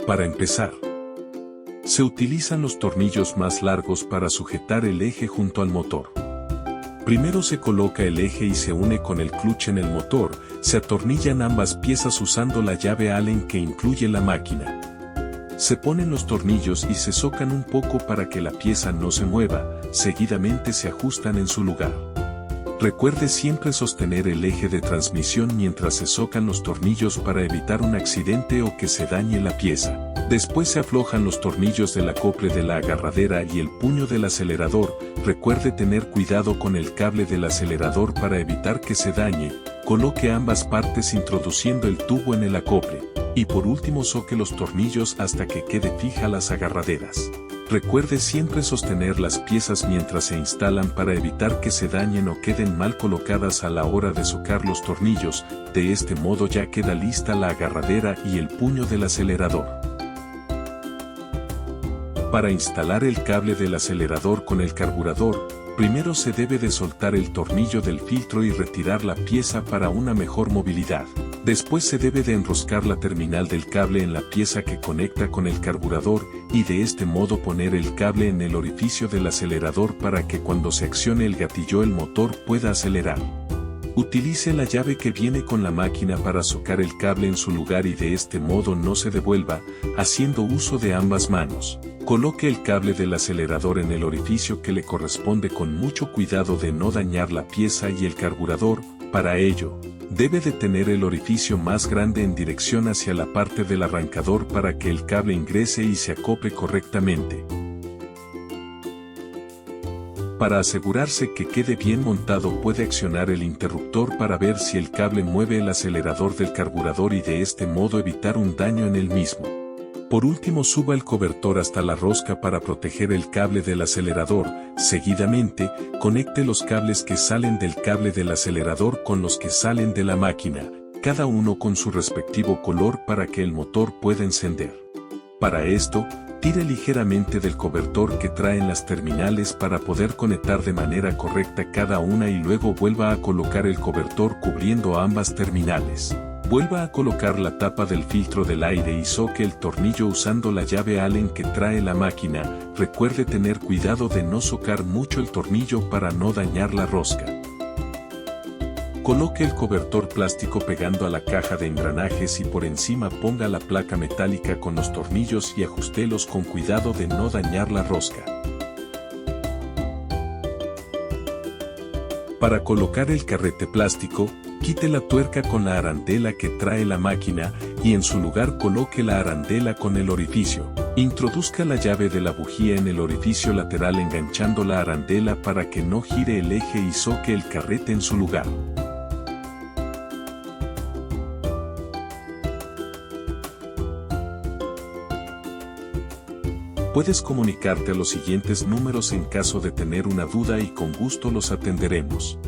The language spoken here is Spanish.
Para empezar, se utilizan los tornillos más largos para sujetar el eje junto al motor. Primero se coloca el eje y se une con el clutch en el motor, se atornillan ambas piezas usando la llave Allen que incluye la máquina. Se ponen los tornillos y se socan un poco para que la pieza no se mueva, seguidamente se ajustan en su lugar. Recuerde siempre sostener el eje de transmisión mientras se socan los tornillos para evitar un accidente o que se dañe la pieza. Después se aflojan los tornillos del acople de la agarradera y el puño del acelerador. Recuerde tener cuidado con el cable del acelerador para evitar que se dañe. Coloque ambas partes introduciendo el tubo en el acople. Y por último soque los tornillos hasta que quede fija las agarraderas. Recuerde siempre sostener las piezas mientras se instalan para evitar que se dañen o queden mal colocadas a la hora de socar los tornillos. De este modo ya queda lista la agarradera y el puño del acelerador. Para instalar el cable del acelerador con el carburador, primero se debe de soltar el tornillo del filtro y retirar la pieza para una mejor movilidad. Después se debe de enroscar la terminal del cable en la pieza que conecta con el carburador y de este modo poner el cable en el orificio del acelerador para que cuando se accione el gatillo el motor pueda acelerar. Utilice la llave que viene con la máquina para socar el cable en su lugar y de este modo no se devuelva, haciendo uso de ambas manos. Coloque el cable del acelerador en el orificio que le corresponde con mucho cuidado de no dañar la pieza y el carburador. Para ello, debe de tener el orificio más grande en dirección hacia la parte del arrancador para que el cable ingrese y se acople correctamente. Para asegurarse que quede bien montado puede accionar el interruptor para ver si el cable mueve el acelerador del carburador y de este modo evitar un daño en el mismo. Por último suba el cobertor hasta la rosca para proteger el cable del acelerador. Seguidamente, conecte los cables que salen del cable del acelerador con los que salen de la máquina, cada uno con su respectivo color para que el motor pueda encender. Para esto, tire ligeramente del cobertor que traen las terminales para poder conectar de manera correcta cada una y luego vuelva a colocar el cobertor cubriendo ambas terminales. Vuelva a colocar la tapa del filtro del aire y soque el tornillo usando la llave Allen que trae la máquina. Recuerde tener cuidado de no socar mucho el tornillo para no dañar la rosca. Coloque el cobertor plástico pegando a la caja de engranajes y por encima ponga la placa metálica con los tornillos y ajustélos con cuidado de no dañar la rosca. Para colocar el carrete plástico, quite la tuerca con la arandela que trae la máquina y en su lugar coloque la arandela con el orificio. Introduzca la llave de la bujía en el orificio lateral enganchando la arandela para que no gire el eje y soque el carrete en su lugar. Puedes comunicarte a los siguientes números en caso de tener una duda y con gusto los atenderemos.